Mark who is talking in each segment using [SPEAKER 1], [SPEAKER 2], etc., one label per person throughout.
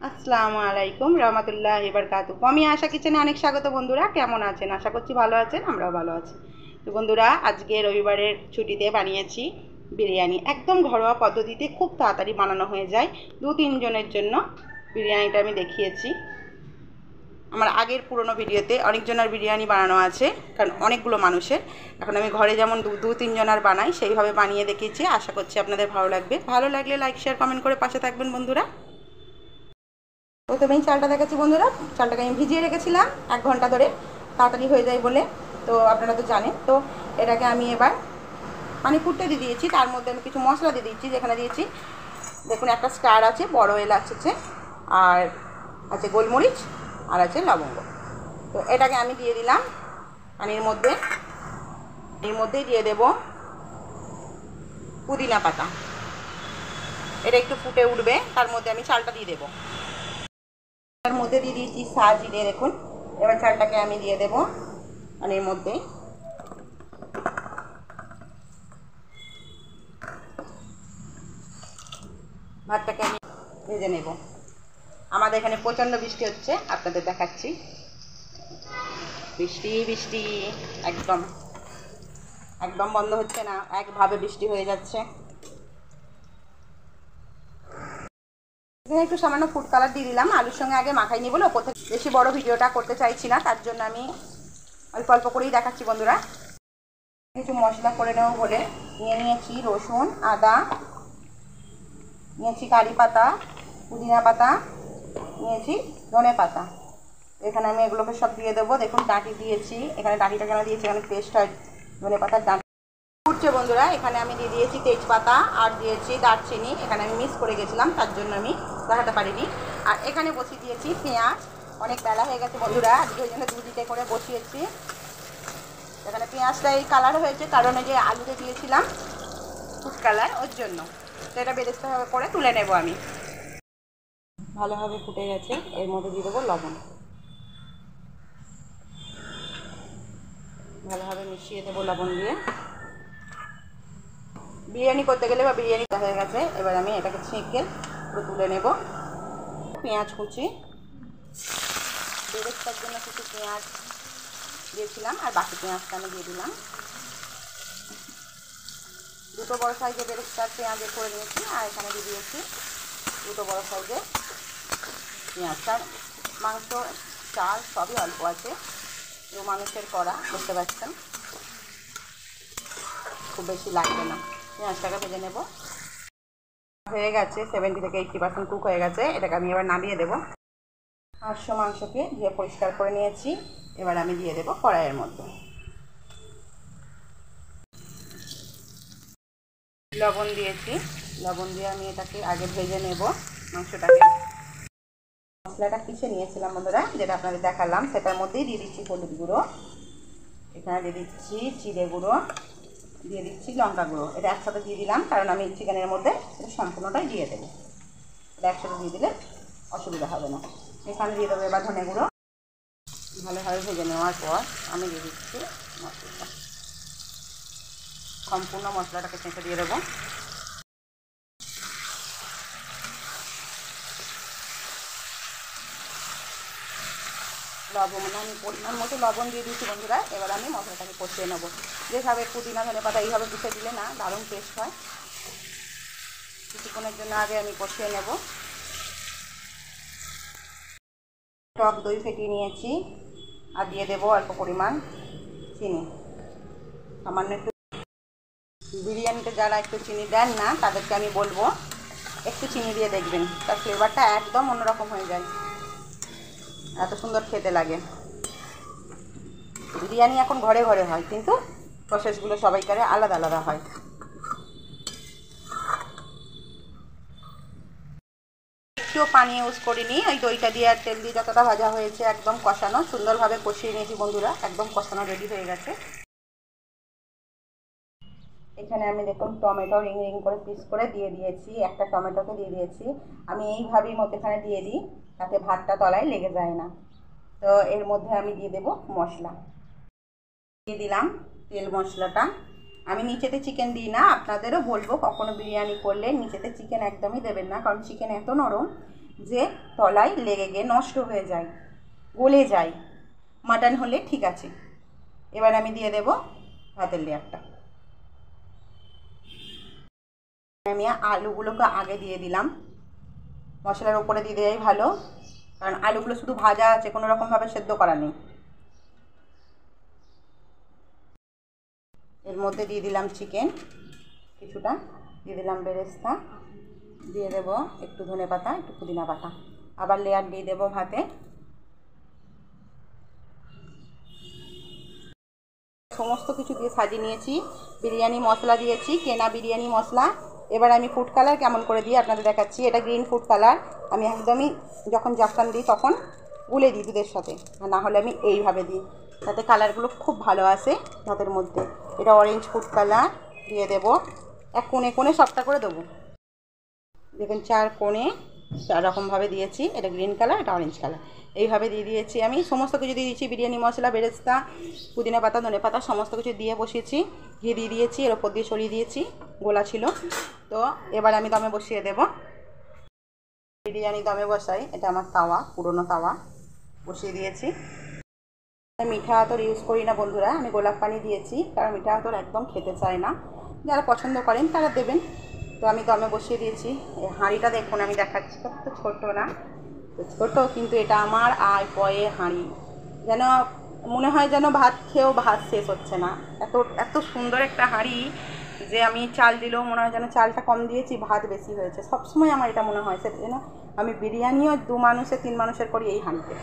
[SPEAKER 1] আসসালামু আলাইকুম রহমতুল্লাহি বারাকাতুহু। আমি আশা কিচেনে অনেক স্বাগত। বন্ধুরা কেমন আছেন? আশা করছি ভালো আছেন, আমরাও ভালো আছি। তো বন্ধুরা, আজকে রবিবারের ছুটিতে বানিয়েছি বিরিয়ানি। একদম ঘরোয়া পদ্ধতিতে খুব তাড়াতাড়ি বানানো হয়ে যায়। 2-3 জনের জন্য বিরিয়ানিটা আমি দেখিয়েছি। আমার আগের পুরনো ভিডিওতে অনেকজনের বিরিয়ানি বানানো আছে, কারণ অনেকগুলো মানুষের। এখন আমি ঘরে যেমন 2-3 জনের বানাই, সেইভাবে বানিয়ে দেখিয়েছি। আশা করছি আপনাদের ভালো লাগবে। ভালো লাগলে লাইক শেয়ার কমেন্ট করে পাশে থাকবেন বন্ধুরা। প্রথমেই চালটা দেখাচ্ছি বন্ধুরা। চালটাকে আমি ভিজিয়ে রেখেছিলাম 1 ঘন্টা ধরে, তাড়াতাড়ি হয়ে যায় বলে। তো আপনারা তো জানেন। তো এটাকে আমি এবার পানি ফুটতে দিয়ে দিয়েছি। তার মধ্যে আমি কিছু মশলা দিয়ে দিচ্ছি। যেখানে দিয়েছি দেখুন, একটা স্টার আছে, বড় এলাচ আছে, আর আছে গোলমরিচ, আর আছে লবঙ্গ। তো এটাকে আমি দিয়ে দিলাম পানির মধ্যে। এর মধ্যেই দিয়ে দেব পুদিনা পাতা। এটা একটু ফুটে উঠবে, তার মধ্যে আমি চালটা দিয়ে দেবো। তার মধ্যে দিয়ে দিয়েছি জিরে। দেখুন, এবার চালটাকে আমি দিয়ে দেব পানির মধ্যে। ভাতটাকে আমি ভেজে নেব। আমাদের এখানে প্রচণ্ড বৃষ্টি হচ্ছে, আপনাদের দেখাচ্ছি। বৃষ্টি বৃষ্টি একদম একদম বন্ধ হচ্ছে না, একভাবে বৃষ্টি হয়ে যাচ্ছে। এখানে একটু সামান্য ফুড কালার দিয়ে দিলাম। আলুর সঙ্গে আগে মাখাই নিই বলে ওপর থেকে বেশি বড় ভিডিওটা করতে চাইছি না, তার জন্য আমি অল্প অল্প করেই দেখাচ্ছি বন্ধুরা। কিছু মশলা করে নেব বলে নিয়েছি রসুন, আদা, নিয়েছি কারি পাতা, পুদিনা পাতা, নিয়েছি ধনে পাতা। এখানে আমি এগুলোকে সব দিয়ে দেবো। দেখুন, ডাঁটি দিয়েছি। এখানে ডাঁটিটা কেন দিয়েছি, এখানে পেস্ট হয় ধনে পাতার ডাঁটি। উঠছে বন্ধুরা, এখানে আমি দিয়ে দিয়েছি তেজপাতা আর দিয়েছি দারচিনি। এখানে আমি মিক্স করে গেছিলাম, তার জন্য আমি দেখাতে পারিনি। আর এখানে বসিয়ে দিয়েছি পেঁয়াজ। অনেক বেলা হয়ে গেছে বন্ধুরা, আজকে ওই জন্য দুদিতে করে বসিয়েছি। এখানে পেঁয়াজটা এই কালার হয়েছে কারণ এই যে আলুতে দিয়েছিলাম ফুড কালার, ওর জন্য। তো এটা বেরেস্তা ভাবে করে তুলে নেব আমি। ভালোভাবে ফুটে গেছে, এর মধ্যে দিয়ে দেবো লবণ। ভালোভাবে মিশিয়ে দেবো লবণ দিয়ে। বিরিয়ানি করতে গেলে বা বিরিয়ানি হয়ে গেছে, এবার আমি এটাকে ছেঁকে পুরো তুলে নেব। পেঁয়াজ কুচি, বেরেস্তার জন্য কিছু পেঁয়াজ দিয়েছিলাম, আর বাকি পেঁয়াজটা আমি দিয়ে দিলাম। 2 বড় সাইজের বেরেস্তার পেঁয়াজ করে নিয়েছি, আর এখানে দিয়ে দিয়েছি 2 বড় সাইজের পেঁয়াজটা। মাংস চাল সবই অল্প আছে, 2 মানুষের করা, বুঝতে পারছেন, খুব বেশি লাগবে না। পেঁয়াজটাকে ভেজে নেব। হয়ে গেছে, 70 থেকে 80% কুক হয়ে গেছে। এটাকে আমি এবার নামিয়ে দেবো। 800 মাংসকে ধুয়ে পরিষ্কার করে নিয়েছি। এবার আমি দিয়ে দেবো কড়াইয়ের মধ্যে। লবণ দিয়েছি। লবণ দিয়ে আমি এটাকে আগে ভেজে নেব মাংসটাকে। মশলাটা পিষে নিয়েছিলাম বন্ধুরা, যেটা আপনাদের দেখালাম, সেটার মধ্যেই দিয়ে দিচ্ছি হলুদ গুঁড়ো, এখানে দিয়ে দিচ্ছি জিরে গুঁড়ো, দিয়ে দিচ্ছি লঙ্কা গুঁড়ো। এটা একসাথে দিয়ে দিলাম কারণ আমি চিকেনের মধ্যে এটা সম্পূর্ণটাই দিয়ে দেবো। এটা একসাথে দিয়ে দিলে অসুবিধা হবে না। এখানে দিয়ে দেবো এবার ধনে গুঁড়ো। ভালোভাবে ভেজে নেওয়ার পর আমি দিয়ে দিচ্ছি মশলাটা। সম্পূর্ণ মশলাটাকে চেঁচে দিয়ে দেবো। লবণ আমি পরিমাণ মতো লবণ দিয়ে দিচ্ছি বন্ধুরা। এবার আমি মশলাটাকে কষিয়ে নেবো। যেভাবে পুদিনা ধনে পাতা এইভাবে পিষে দিলে না দারুণ টেস্ট হয়। কিছুক্ষণের জন্য আগে আমি কষিয়ে নেব। টক দই ফেটিয়ে নিয়েছি, আর দিয়ে দেবো অল্প পরিমাণ চিনি, সামান্য একটু। বিরিয়ানিতে যারা একটু চিনি দেন না তাদেরকে আমি বলবো একটু চিনি দিয়ে দেখবেন, তার ফ্লেভারটা একদম অন্যরকম হয়ে যায়, এত সুন্দর খেতে লাগে। বিরিয়ানি এখন ঘরে ঘরে হয়, কিন্তু প্রসেসগুলো সবাইকারে আলাদা আলাদা হয়। একটুও পানি ইউজ করিনি, ওই দইটা দিয়ে আর তেল দিয়ে যতটা ভাজা হয়েছে একদম কষানো, সুন্দরভাবে কষিয়ে নিয়েছি বন্ধুরা। একদম কষানো রেডি হয়ে গেছে। এখানে আমি দেখুন টমেটো রিং রিং করে পিস করে দিয়ে দিয়েছি। একটা টমেটোকে দিয়ে দিয়েছি। আমি এইভাবেই মধ্যেখানে দিয়ে দিই, তাতে ভাতটা তলায় লেগে যায় না। তো এর মধ্যে আমি দিয়ে দেব মশলা। দিয়ে দিলাম তেল মশলাটা। আমি নিচেতে চিকেন দিই না, আপনাদেরও বলবো কখনো বিরিয়ানি করলে নিচেতে চিকেন একদমই দেবেন না, কারণ চিকেন এত নরম যে তলায় লেগে গিয়ে নষ্ট হয়ে যায়, গলে যায়। মাটন হলে ঠিক আছে। এবার আমি দিয়ে দেব ভাতের লেয়ারটা। আমি আলুগুলোকে আগে দিয়ে দিলাম, মশলার উপরে দিয়ে দেওয়াই ভালো, কারণ আলুগুলো শুধু ভাজা আছে, কোনো রকমভাবে সেদ্ধ করা নেই। এর মধ্যে দিয়ে দিলাম চিকেন কিছুটা, দিয়ে দিলাম বেরেস্তা, দিয়ে দেব একটু ধনেপাতা, একটু পুদিনা পাতা, আবার লেয়ার দিয়ে দেব ভাতে। সমস্ত কিছু দিয়ে সাজিয়ে নিয়েছি। বিরিয়ানি মশলা দিয়েছি, কেনা বিরিয়ানি মশলা। এবার আমি ফুড কালার কেমন করে দিই আপনাদের দেখাচ্ছি। এটা গ্রিন ফুড কালার, আমি একদমই যখন জাফরান দিই তখন গুলে দিই দুধের সাথে, আর না হলে আমি এইভাবে দিই, তাতে কালারগুলো খুব ভালো আসে ভাতের মধ্যে। এটা অরেঞ্জ ফুড কালার দিয়ে দেব, এক কোণে কোণে সবটা করে দেবো। দেখুন 4 কোণে 4 রকমভাবে দিয়েছি। এটা গ্রিন কালার, এটা অরেঞ্জ কালার, এইভাবে দিয়ে দিয়েছি। আমি সমস্ত কিছু দিয়ে দিয়েছি, বিরিয়ানি মশলা, বেরেস্তা, পুদিনা পাতা, ধনে পাতা সমস্ত কিছু দিয়ে বসিয়েছি। ঘি দিয়ে দিয়েছি, এর ওপর দিয়ে ছড়িয়ে দিয়েছি, গোলা ছিল। তো এবার আমি দমে বসিয়ে দেব। বিরিয়ানি দমে বসাই, এটা আমার তাওয়া, পুরনো তাওয়া, বসিয়ে দিয়েছি। মিঠা আতর ইউজ করি না বন্ধুরা, আমি গোলাপ পানি দিয়েছি, কারণ মিঠা আতর একদম খেতে চায় না। যারা পছন্দ করেন তারা দেবেন। তো আমি দমে বসিয়ে দিয়েছি। এই হাঁড়িটা দেখুন, আমি দেখাচ্ছি, কত ছোটো না, ছোটো, কিন্তু এটা আমার পয়ে হাঁড়ি। যেন মনে হয় যেন ভাত খেয়েও ভাত শেষ হচ্ছে না, এত এত সুন্দর একটা হাঁড়ি, যে আমি চাল দিলেও মনে হয় যেন চালটা কম দিয়েছি, ভাত বেশি হয়েছে। সবসময় আমার এটা মনে হয়, সেটা যেন আমি বিরিয়ানিও 2 মানুষের 3 মানুষের করি এই হাঁড়িতে,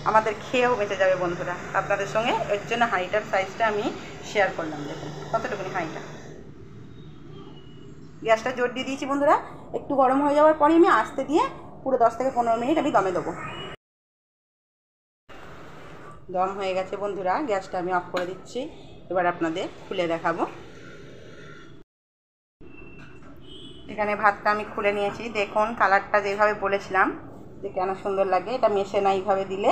[SPEAKER 1] আমাদের খেয়েও বেঁচে যাবে বন্ধুরা আপনাদের সঙ্গে। এর জন্য হাঁড়িটার সাইজটা আমি শেয়ার করলাম। দেখুন কতটুকুনি হাঁড়িটা। গ্যাসটা জোর দিয়ে দিয়েছি বন্ধুরা। একটু গরম হয়ে যাওয়ার পরে আমি আস্তে দিয়ে পুরো 10 থেকে 15 মিনিট আমি দমে দেবো। দম হয়ে গেছে বন্ধুরা, গ্যাসটা আমি অফ করে দিচ্ছি। এবার আপনাদের খুলে দেখাবো। এখানে ভাতটা আমি খুলে নিয়েছি, দেখুন কালারটা যেভাবে বলেছিলাম যে কেন সুন্দর লাগে। এটা মেশে না, এইভাবে দিলে,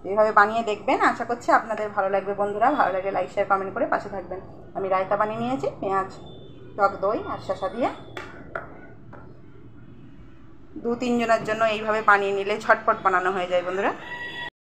[SPEAKER 1] এইভাবে বানিয়ে দেখবেন, আশা করছি আপনাদের ভালো লাগবে বন্ধুরা। ভালো লাগলে লাইক শেয়ার কমেন্ট করে পাশে থাকবেন। আমি রায়তা বানিয়ে নিয়েছি, পেঁয়াজ, টক দই আর শসা দিয়ে। 2-3 জনের জন্য এইভাবে বানিয়ে নিলে ঝটপট বানানো হয়ে যায় বন্ধুরা।